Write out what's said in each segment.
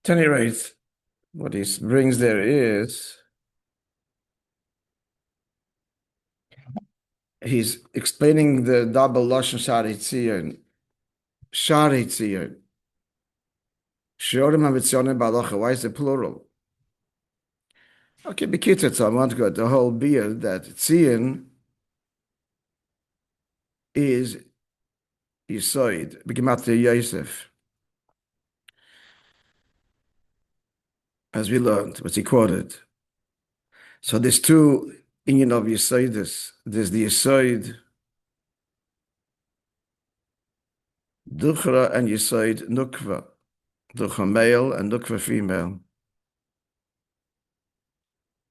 At any rate, what he brings there is he's explaining the double lashon shari tzion, shari tzion. Shorim hamitzonim balacha. Why is it plural? Okay, bekitzer, I want to go the whole beard that tzion is Yisoid, B'gematria Yosef, as we learned, what he quoted. So there's two inyan of Yisoidus. There's the Yisoid Duchra and Yisoid Nukva. Duchra male and Nukva female.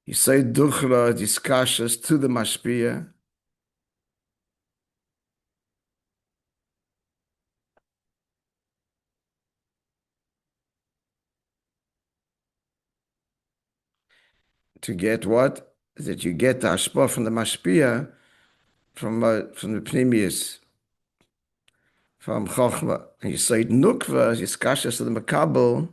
Yisoid Duchra discusses to the Mashpia. To get what? That you get the Ashpa from the Mashpia from the Pnimius, from Chochma. And Yisoid Nukva discusses to the Makabel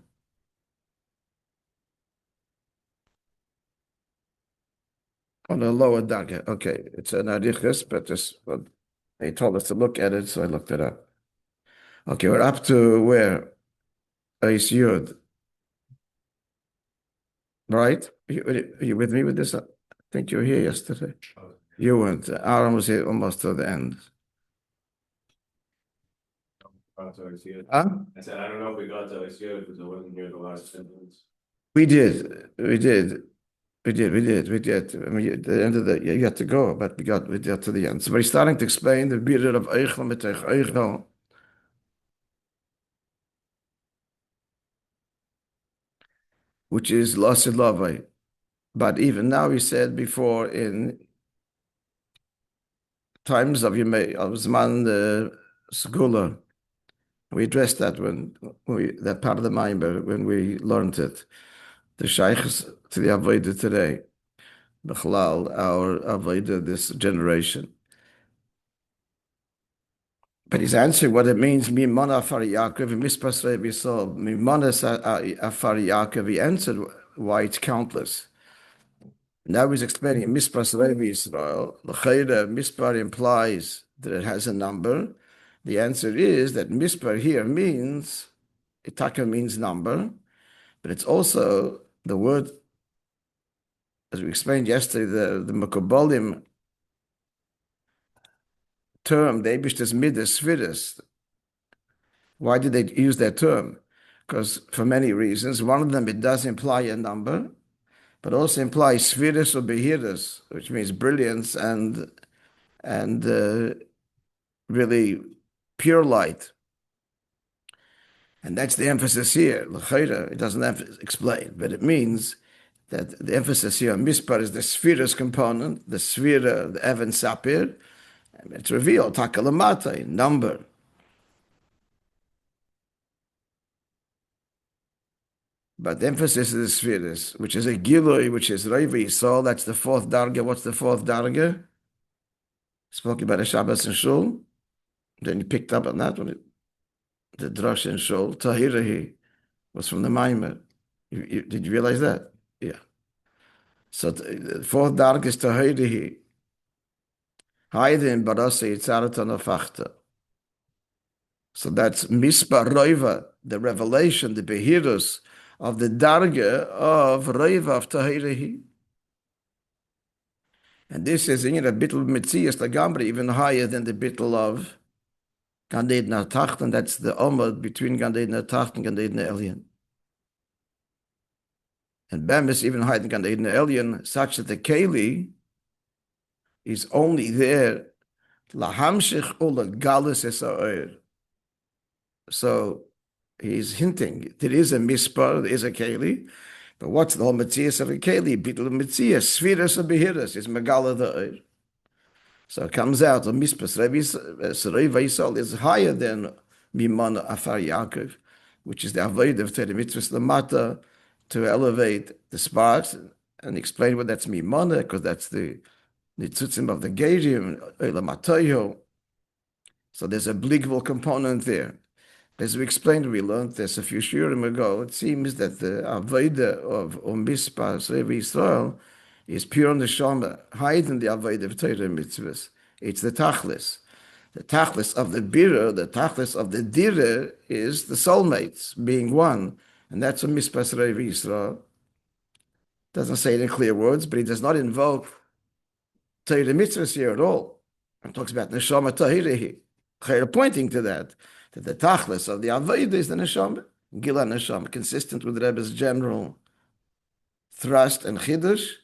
on a lower daga. Okay, it's an arichis, but they told us to look at it, so I looked it up. Okay, we're up to where? Eis Yud. Right? Are you with me with this? I think you were here yesterday. You weren't. Aaron was here almost to the end. Huh? I said, I don't know if we got to Eis Yud because I wasn't here the last 10 minutes. We did. I mean, at the end of the, you got to go, but we got to the end. So we're starting to explain the period of Eichel mit Eichel, which is Lasid Lavai. But even now, we said before, in times of Zman Segula, we addressed that that part of the Maimer when we learned it. The Sheikhs to the Avodah today, B'chalal, our Avodah this generation. But he's answering what it means, Monoh afar Ya'akov, Mispas Rabbi Yisrael. Monoh afar Ya'akov, he answered why it's countless. Now he's explaining Mispas Rabbi Yisrael. L'chayra, Mispar implies that it has a number. The answer is that Mispar here means, Itaka means number, but it's also the word, as we explained yesterday, the Mekobolim term, the Eibishter's Midas, Svidus. Why did they use that term? Because for many reasons. One of them, it does imply a number, but also implies Svidus or Behirus, which means brilliance and really pure light. And that's the emphasis here. L'chayra, it doesn't explain, but it means that the emphasis here on Mispar is the Svirus component, the Svira, the Evan Sapir. It's revealed, Takalamata, number. But the emphasis is the Svirus, which is a Gilui, which is Rabbi Yisrael. That's the fourth Darga. What's the fourth Darga? Spoke about a Shabbos and Shul. Then you picked up on that one. The Drush and Shul, Tahirahi, was from the Maimer. Did you realize that? Yeah. So the fourth Darga is Tahirahi. Haidin Barasa Yitzaratan Afachta. So that's Mispar Roiva, the revelation, the Behirus of the Darga of Roiva of Tahirahi. And this is in a bittul Metzias Lagambri, even higher than the bittul of Gan Eden HaTacht, and that's the Omad between Gan Eden HaTacht and Gan Eden Elyon. And Bem is even higher than Gan Eden Elyon, such that the Keli is only there lahamshich ula galus esa'ir. So he's hinting there is a mispar, there is a keli, but what's the whole metzias of a keli? Bittul metzias, sfiras or behiras is megala the. So it comes out the mispas Rabbi Yisrael is higher than Monoh afar Ya'akov, which is the avodah of Torah mitzvahs lamata, to elevate the sparks and explain what that's Monoh, because that's the tzutzim of the Gerim, Elamatoyo. So there's a bligvul component there. As we explained, we learned this a few shurim ago. It seems that the avodah of Mispas Revi Israel is pure neshama, higher than the avodah of Torah mitzvahs. It's the tachlis. The tachlis of the bira, the tachlis of the dira is the soulmates being one, and that's a Mispas Revi Israel. Doesn't say it in clear words, but he does not invoke Torah mitzvahs here at all. It talks about neshama tahirihi, pointing to that the tachlis of the avodah is the neshama, gila neshama, consistent with Rebbe's general thrust and chiddush.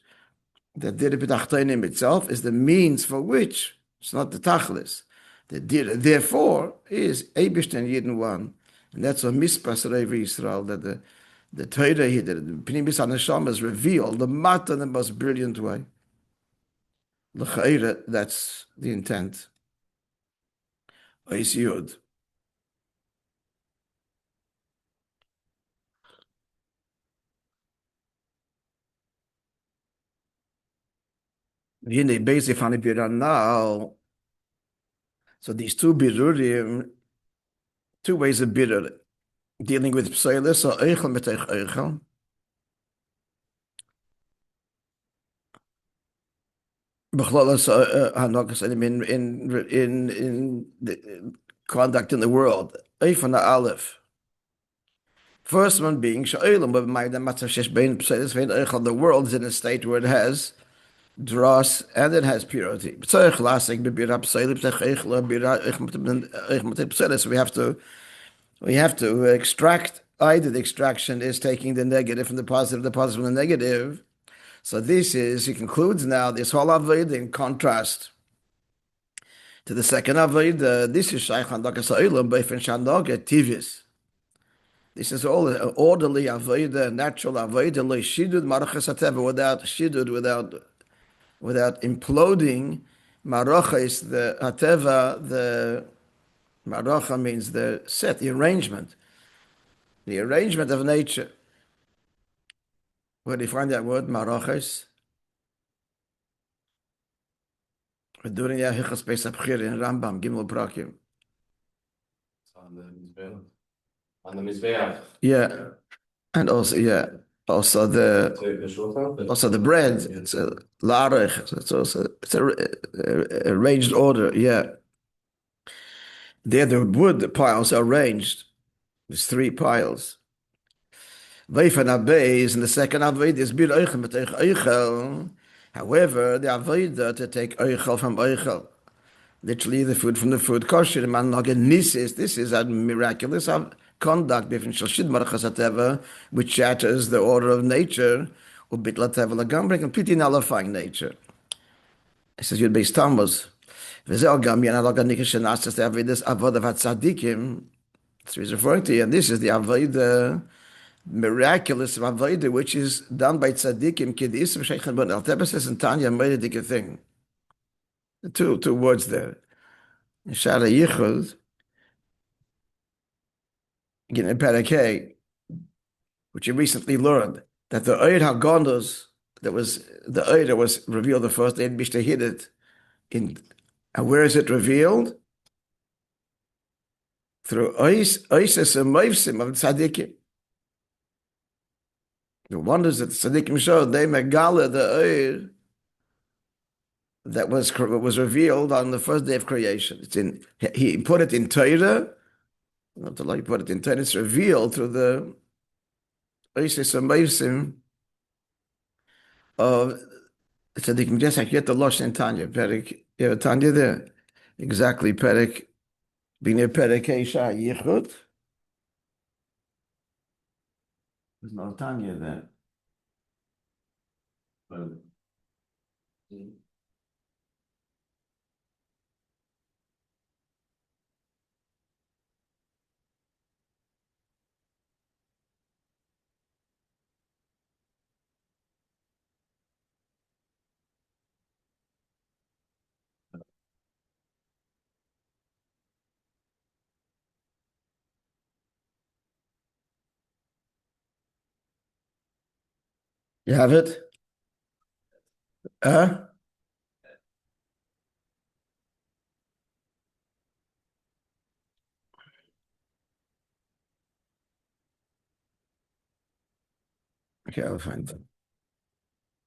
The dira b'tachtonim itself is the means for which it's not the tachlis. The dira, therefore, is Eibush and Yidden one, and that's a mispas Revi Yisrael that the Torah here, the pnimis haneshama is revealed the matter in the most brilliant way. L'chaira, that's the intent. Ois Yud. Basically, funny biran now. So these two birurim, two ways of birur, dealing with pseilis or eichel metech eichel. In the conduct in the world, Eifan Aleph. First one being the world is in a state where it has dross and it has purity. So we have to extract. Either the extraction is taking the negative from the positive from the negative. So this is, he concludes now, this whole avodah in contrast to the second avodah. This is shaykh handakas ha'olam b'efen shanoga tivis. This is all an orderly avodah, natural avodah, lo shidud marachas hateva, without shidud, without imploding. Maracha is the hateva, the maracha means the set, the arrangement of nature. Where do you find that word, marachas? We're doing the Hichas Pesach Bchir in Rambam, Gimel Prakim. On the Mizbeach. On the Mizbeach. Yeah, and also also the bread. It's a larech. It's a arranged order. Yeah, there the wood piles are arranged. There's 3 piles. Veifan Abeis in the second Aved is bir Eichel mit Eichel. However, the Aved to take Eichel from Eichel. Literally, the food from the food kosher. This is a miraculous conduct, which shatters the order of nature, completely nullifying nature. It says, you'd be Tmuz. This he's referring to, and this is the avodah, miraculous avodah, which is done by tzaddikim. Al-Teba says in Tanya, made a dicker thing. Two words there. In Shara Yichud, again in Parakeh, which you recently learned, that the Eid HaGondos, that was revealed the first day in Mishnah hid it. And where is it revealed? Through Oises and Moivsim of Tzaddikim. The wonders that the Tzaddikim showed, they megala the Eid that was revealed on the first day of creation. He put it in Torah. Not the Lord put it in Torah. It's revealed through the Oisis and Moivsim of Tzaddikim. Just like you get the Losh in Tanya. Perek, you have a Tanya there. Exactly, Perek. B'nei Perek Eisha Yichud. There's no Tanya there. You have it? Huh? Okay, I'll find it.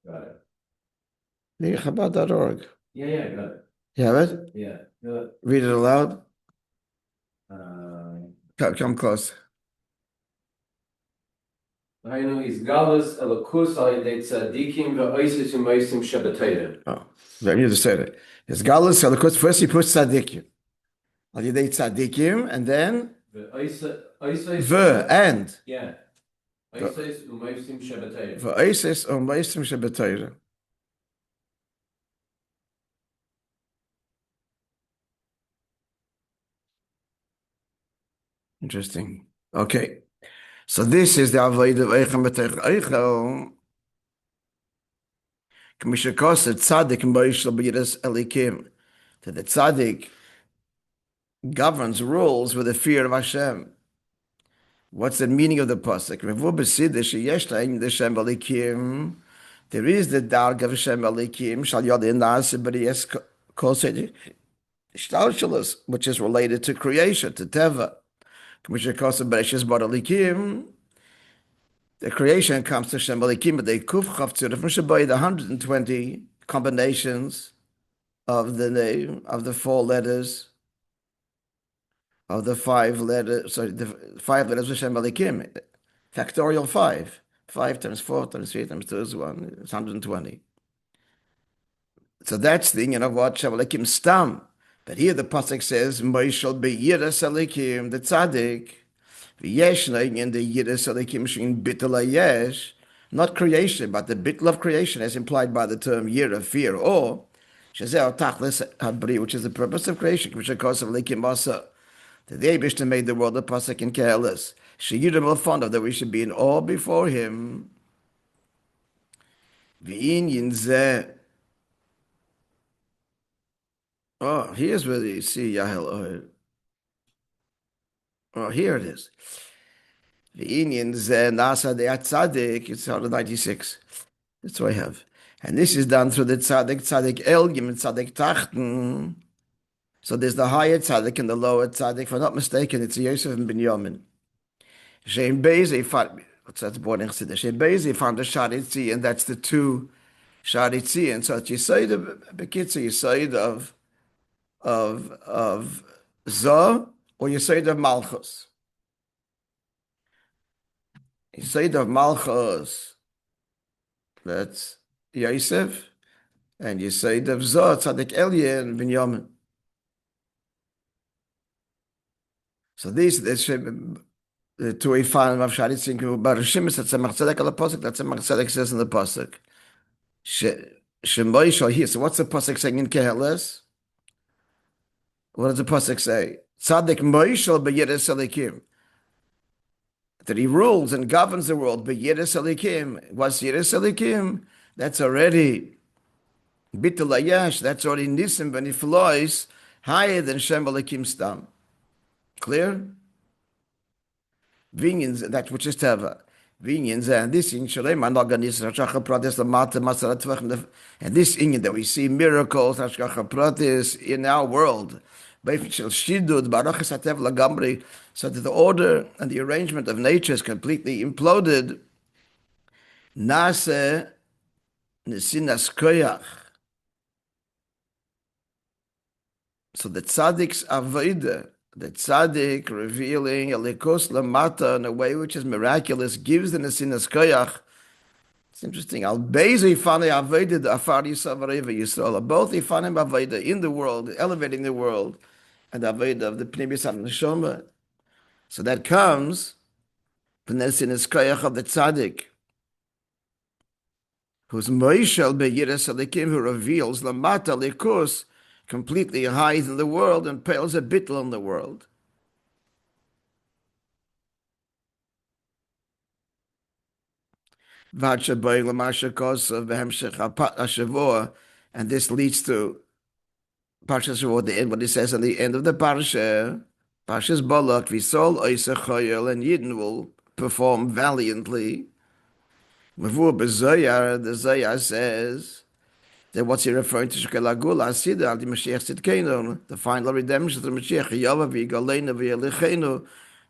Got it. Chabad.org. Yeah, got it. You have it? Yeah, good. Read it aloud. Uh, Come close. היינו איסגלוס אלוקוס על ידי צדיקים ואויסס ומויסים שבתורה. Oh, very need to say it. It's Galus Holocaust. First he puts tzaddikim. Al yedei tzaddikim, and then and. Yeah. Oises u'moisim shebeteira. V'oises u'moisim shebeteira. Interesting. Okay. So this is the avoid of Eichem B'Teich Eichel. K'mishakos tzaddik Moishe b'yiras elikim. That the tzaddik governs, rules with the fear of Hashem. What's the meaning of the pasuk? There is the darg of Hashem elikim shal yodin na'aseh b'riyas kol seder shtalshalus, which is related to creation, to teva. K'mishakos b'rishas bar elikim. The creation comes to Hashem elikim, but they kuf chavtzir from Shabbai, the 120 combinations of the name of the 4 letters. Of the 5 letters, the 5 letters of Hashem Elikim, factorial 5. 5 times 4 times 3 times 2 is 1, it's 120. So that's the union of what Hashem Elikim stam. But here the pasuk says, Moishe be yiras Elikim, the tzaddik, v'yesh in the yiras Elikim shin bittul yesh, not creation, but the bittul of creation, as implied by the term yira, fear, or shazeh tachlis habri, which is the purpose of creation, which is cause of Elikim asa. The Eibishter made the world a pasuk in careless. Sheyirim will fond of that we should be in awe before him. V'in yinzeh. Oh, here's where you see Yahel. Oh, here it is. V'in yinzeh nasa de tzaddik. It's 196. That's what I have. And this is done through the tzaddik elgim, and tzaddik tachten. So there's the higher tzaddik and the lower tzaddik. If I'm not mistaken, it's Yosef and Binyamin. Shem Bezi found, what's that boarding chassidus? Shem Bezi found the Sharitzi, and that's the 2 Sharitzi. And so it's Yisoid of Bekitza, Yisoid of Zoh, or Yisoid of Malchus. Yisoid of Malchus, that's Yosef, and Yisoid of Zoh, tzaddik Elye and Binyamin. So these, the 2 Ifanim of Sharitzin, Barushimis, that's a Machzedek al Pasuk, that's a Machzedek says in the Pasuk. Shemoisha here. So what's the Pasuk saying in Keheles? What does the Pasuk say? Tzaddik Moishe b'yiras elikim. That he rules and governs the world b'yiras elikim. What's yiras elikim? That's already Bitul Ayash, that's already Nisim Beniflois, higher than Shem elikim stam. Clear? Vinyans, that which is Teva. Vinyans, and this in Shalem, Anoganis, Hashgacha Pratis, the Mata, Masarat Tvach, and this in that we see miracles, Hashgacha Pratis, in our world. Shidud, Baruch Hatev Lagambri, so that the order and the arrangement of nature is completely imploded. Nase Nesinas Koyach. So the tzaddik's avodah, the tzaddik revealing Elikos Lamata in a way which is miraculous, gives the Nesinas Koyach. It's interesting. Al Bezi Fane Avodah the Afar Yisrael V'Reva Yisrael. Both Ifanim Avodah in the world, elevating the world, and the Avodah of the Pneumis HaNeshama. So that comes from the Nesinas Koyach of the tzaddik, who's Moishel Be'yiras Elikim, who reveals Lamata Elikos, completely hides in the world and pales a bittul in the world. And this leads to Parshas Shavuot, the end, what it says at the end of the Parsha, Parshas Balak, Visol Oisachayel, and Yidden will perform valiantly. Mavur B'Zoyar, the Zoyar says, then what's he referring to? Shkelagula Asida al Mashiach Tzidkenu, the final redemption of the Mashiach. Yavav Yigalenu V'Yelichenu,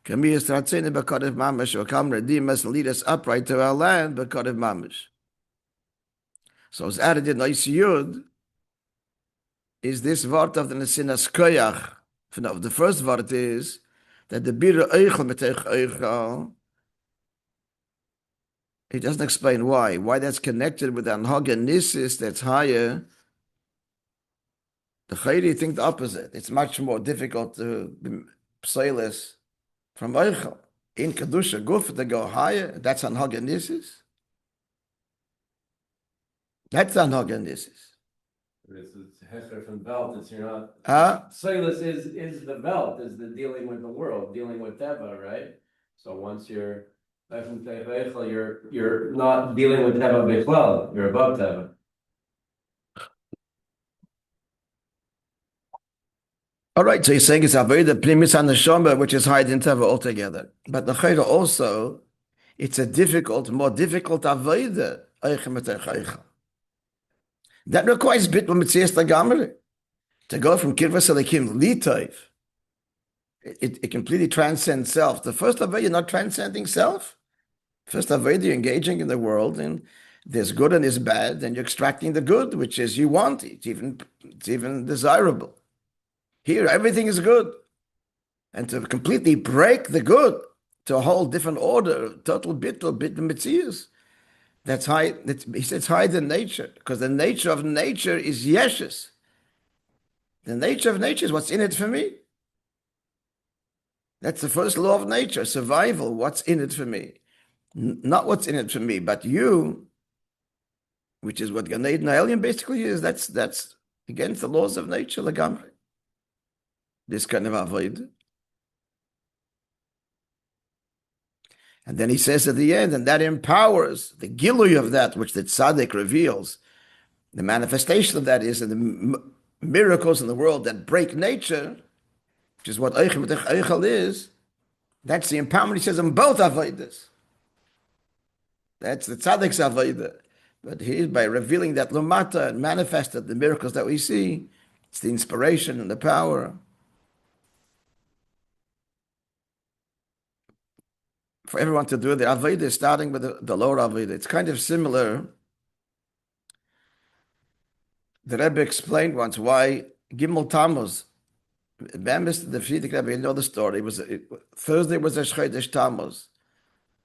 Kamiyas Tratzene Bakadev Mamish, or come redeem us and lead us upright to our land, Bakadev Mamish. So it's added in Yud is this word of the Nesinas Koyach. The first word is that the Bira Eichel Metech Eichel. He doesn't explain why that's connected with the Anhaga Nisis that's higher. The Chayri think the opposite. It's much more difficult to be psalus from Eichel. In Kedusha Guf, to go higher, that's Anhaga Nisis. That's Anhaga Nisis. This is Hecher from Belt. It's you're not. Silas is the Belt, is the dealing with the world, dealing with Teva, right? So once you're not dealing with Teva Bechlal, you're above Teva. All right, so he's saying it's Avodah Primis HaNeshama, which is higher than Teva altogether. But the Chayra also, it's a more difficult Avodah, Eichem et Eichel. That requires bit of Metzias Lagamri. To go from Kirvas Elikim Litayv, it completely transcends self. The first Avodah, you're not transcending self. First Avodah, you're engaging in the world, and there's good and there's bad, and you're extracting the good, which is you want it. It's even desirable. Here, everything is good. And to completely break the good to a whole different order, total bit Metzias, that's high. He says it's higher than nature, because the nature of nature is yeshes. The nature of nature is what's in it for me. That's the first law of nature, survival. What's in it for me? Not what's in it for me, but you, which is what Gan Eden Alien basically is. That's against the laws of nature, Lagamri. This kind of avoid. And then he says at the end, and that empowers the gilui of that which the tzaddik reveals. The manifestation of that is in the miracles in the world that break nature, which is what Eichel is. That's the empowerment. He says in both avodas. That's the tzaddik's avodah. But he, by revealing that lumata and manifested the miracles that we see, it's the inspiration and the power. For everyone to do the avodah, starting with the lower avodah. It's kind of similar. The Rebbe explained once why Gimel Tammuz, the Frierdiker Rebbe, you know the story. Thursday was Rosh Chodesh Tammuz,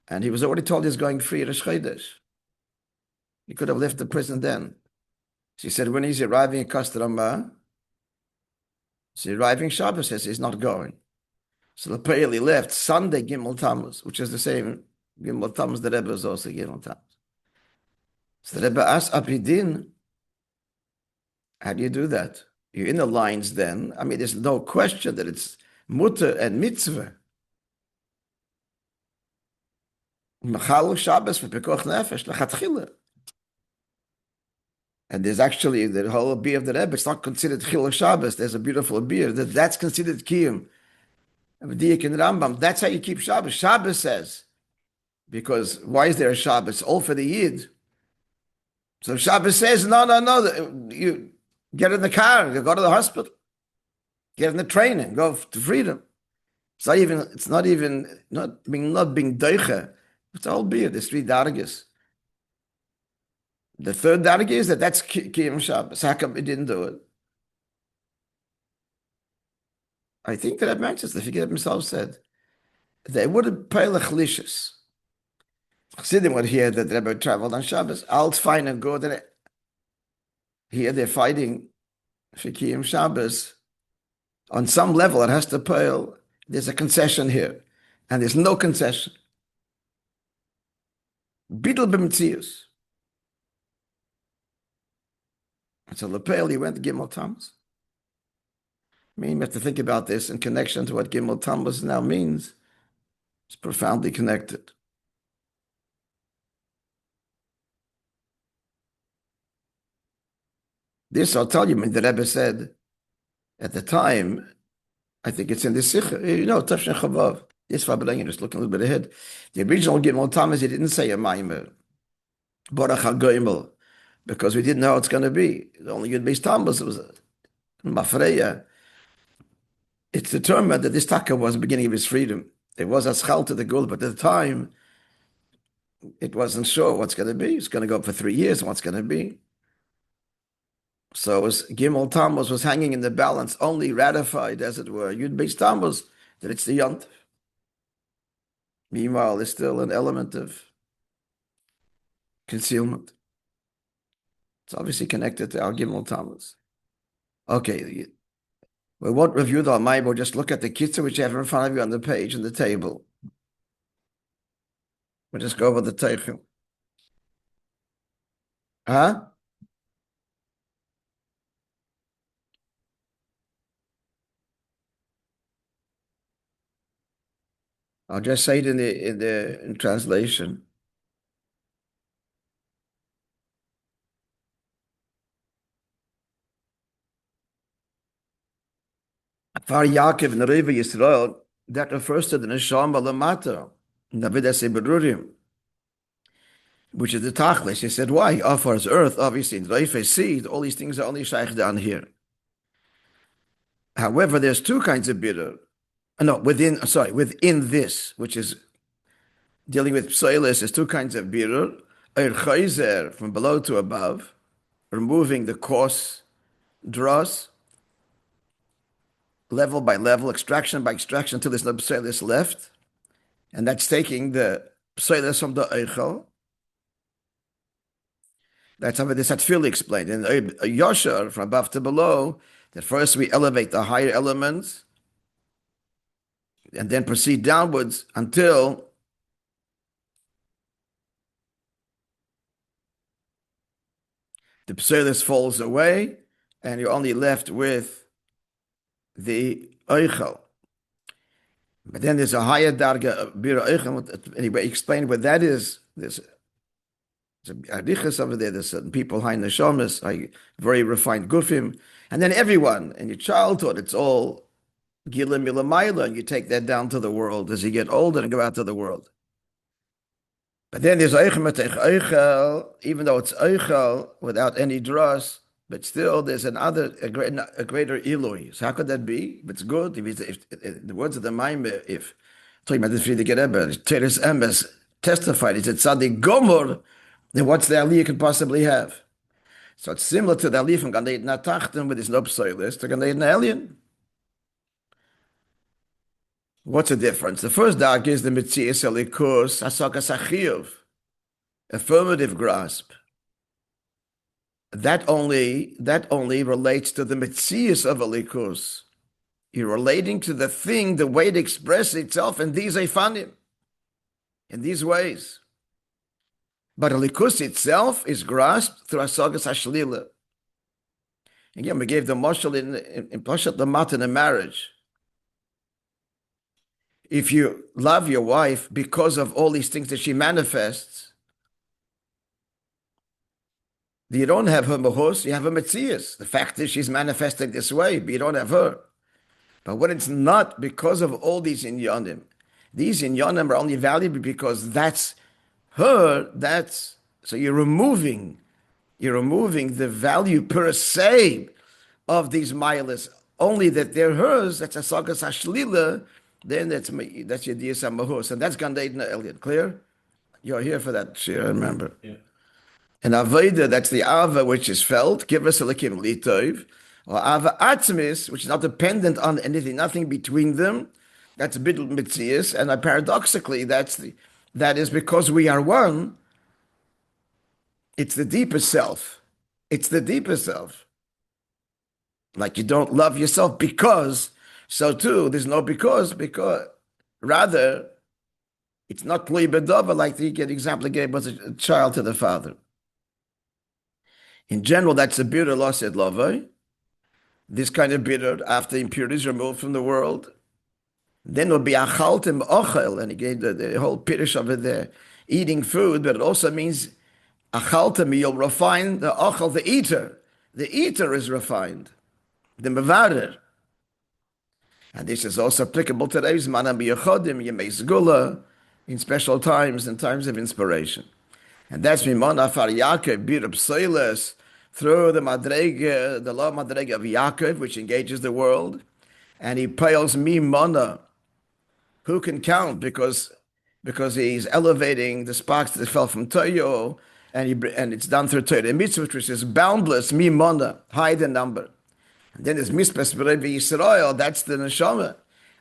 and he was already told he's going free Rosh Chodesh. He could have left the prison then. So he said, when he's arriving in Kostroma, so arriving Shabbos, says he's not going. So the he left Sunday Gimel Tammuz, which is the same Gimel Tammuz. The Rebbe is also Gimel Tammuz. So the Rebbe asked Abidin, how do you do that? You're in the lines then. I mean, there's no question that it's mutter and mitzvah. Machal Shabbos for Pekuach Nefesh, Lachatchila. And there's actually the whole beer of the Rebbe. It's not considered Chil Shabbos. There's a beautiful beer. That's considered Kiyum. Diak and Rambam, that's how you keep Shabbos. Shabbos says, because why is there a Shabbos? All for the Yid. So Shabbos says, no, you get in the car, you go to the hospital, get in the train and go to freedom. It's not being doicha. It's all beer. There's 3 dargis. The 3rd dargis is that's Kiyum Shabbos. How come he didn't do it? I think that Manchester, if he himself said, they wouldn't pay lechlicious. Chassidim would hear that the Rebbe traveled on Shabbos. All's fine and good. And here they're fighting for Kiyum Shabbos. On some level, it has to pay. There's a concession here. And there's no concession. Bidl b'metzius. And so Lepel, he went to Gimel Tammuz. I mean, we have to think about this in connection to what Gimel Tammuz now means. It's profoundly connected. This, I'll tell you, I mean, the Rebbe said at the time, I think it's in the Sikh, Tafshin Chavav. Yes, Fabelang, just looking a little bit ahead. The original Gimel Tammuz, he didn't say a Maimer, Borach HaGoimel, because we didn't know how it's going to be. The only Yud Beis Tammuz was Mafreya. It's determined that this Taka was the beginning of his freedom. It was a schal to the Gula, but at the time, it wasn't sure what's going to be. It's going to go up for 3 years, what's going to be. So it was Gimel Tammuz was hanging in the balance, only ratified, as it were, Yud Beis Tammuz, that it's the Yontif. Meanwhile, there's still an element of concealment. It's obviously connected to our Gimel Tammuz. Okay, we won't review the Almay, we'll just look at the Kitzur, which you have in front of you on the page and the table. We'll just go over the Teichel. Huh? I'll just say it in translation. Far Ya'akov and Rabbi Yisrael, that refers to the Neshama Lamata, Navidas Berurim, which is the Tachlis. He said, why? Afar's earth, obviously, in Reifei seed, all these things are only shaykh down here. However, there's two kinds of bitter. No, within this, which is dealing with psoilis, there's two kinds of bitter. Eir chayzer, from below to above, removing the coarse dross, level by level, extraction by extraction, until there's no psoilis left. And that's taking the psoilis from the eichel. That's how this Hatfili explained. In Yosher, from above to below, that first we elevate the higher elements, and then proceed downwards until the psoilis falls away, and you're only left with the eichel. But then there's a higher darga bira eichel. Anyway, explain what that is. There's a arichas over there. There's certain people high neshamas, very refined gufim, and then everyone in your childhood, it's all gilim milamayla, and you take that down to the world as you get older and go out to the world. But then there's eichel, even though it's eichel without any dross, but still there's a greater ilui. So how could that be? If it's good, if the words of the Maimah, if talking about the Friedrich Rebbe, Teres Emes testified, he said, Tzaddik Gomor, then what's the aliyah could possibly have? So it's similar to the aliyah from Gan Eden Atachtim, with his no psoilis, to Gan Eden Elyon. What's the difference? The first dark is the Metzias Elikus Asakas Achiyuv, affirmative grasp. That only relates to the Metzias of Elikus. You're relating to the thing, the way it expresses itself in these Eifanim, in these ways. But Elikus itself is grasped through Asagas Hashlila. Again, we gave the mashal in Pashat Lamat in a marriage. If you love your wife because of all these things that she manifests, you don't have her mahos, you have her metzias. The fact is she's manifesting this way, but you don't have her. But when it's not because of all these inyanim are only valuable because that's her, so you're removing the value per se of these milas. Only that they're hers, that's a sagas hashlila, then that's Yediyas HaMahus, and that's Gan Eden Elyon. Clear? You're here for that, Shira, remember. Yeah. And Aveda, that's the Ava which is felt, Kivras Elikim Litov, or Ava Atzmis, which is not dependent on anything, nothing between them. That's Bidl Mitzias, and paradoxically, that is because we are one. It's the deeper self. It's the deeper self. Like you don't love yourself because, so too, there's no because rather, it's not Tli Bedava, like the example he gave was a child to the father. In general, that's a bitter loss at Lavai. This kind of bitter, after impurity is removed from the world, then will be achaltim ochel, and he gave the whole pirish over there, eating food, but it also means achaltim, you'll refine the ochel, the eater. The eater is refined, the mevarer. And this is also applicable today, Zmanam B'Yechodim, Yemei Zgula, in special times, in times of inspiration. And that's Monoh Far Ya'akov, Bir Psoiles, through the Madrega, the law Madrega of Ya'akov, which engages the world. And he pales me Monoh, Who can count? Because he's elevating the sparks that fell from Toyo, and it's done through Torah. The mitzvah which is boundless, Monoh, high the number. And then there's Mispes Rabbi Yisrael, that's the neshama.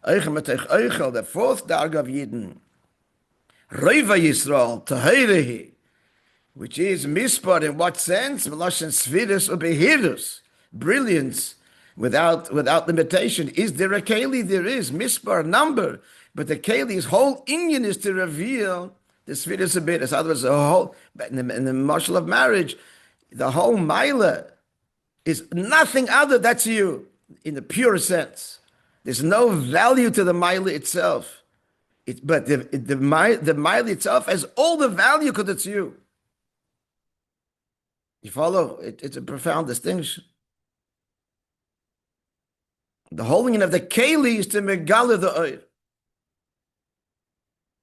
Eichel, the fourth darg of Yidden. Reva Yisrael, Tahirehi, which is Mispar in what sense? Meloshen Svirus or Behirus, brilliance without limitation. Is there a Keli? There is Mispar, number, but the Keli's whole inyan is to reveal the Svirus of Behirus. Otherwise, the whole in the marshal of marriage, the whole Maila is nothing other. That's you in the pure sense. There's no value to the Maila itself. But the Maila itself has all the value because it's you. You follow? It's a profound distinction. The holding of the Keli is to Megala the Oir.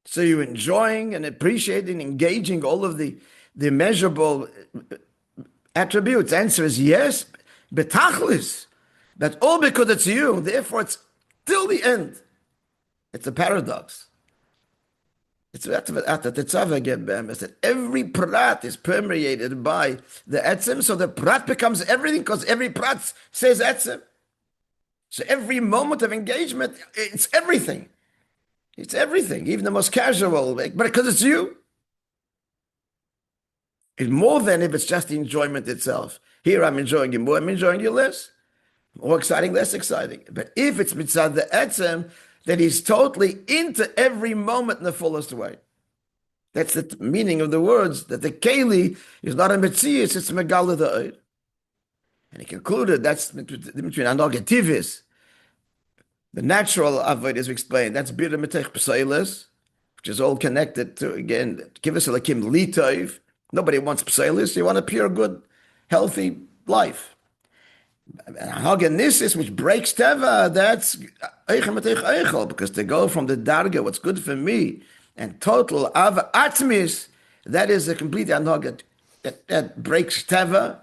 So you're enjoying and appreciating, engaging all of the measurable attributes. Answer is yes, betachlis. But all because it's you, therefore it's till the end. It's a paradox. It's that every prat is permeated by the etzem, so the prat becomes everything because every prat says etzem. So every moment of engagement, it's everything. It's everything, even the most casual, but because it's you. It's more than if it's just the enjoyment itself. Here I'm enjoying you more, I'm enjoying you less. More exciting, less exciting. But if it's mitzad the etzem, then he's totally into every moment in the fullest way. That's the meaning of the words, that the Keli is not a Metzias, it's Megala the Oir. And he concluded that's between Anogativis, the natural Avoid, as we explained, that's Bira Metech Psailis, which is all connected to, again, Kivas Elakim Litov. Nobody wants Psailis, you want a pure, good, healthy life. Haganisis, which breaks Teva, that's Eichem Metech Eichel, because to go from the Darga, what's good for me, and total Av Atmis, that is a complete Anhagat that breaks Teva,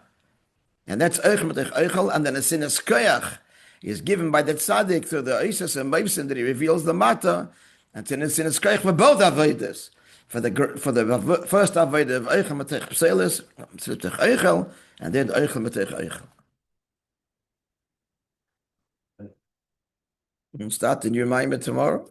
and that's Eichem Metech Eichel, and then a Sinas Koyach is given by the Tzaddik through the Isis and Mavsin that he reveals the Mata, and then a Sinas Koyach for both Avodas. For the first Avodah of Eichem Metech Pselis, Metech Eichel, and then Eichem Metech Eichel. We'll start the new Maimah tomorrow.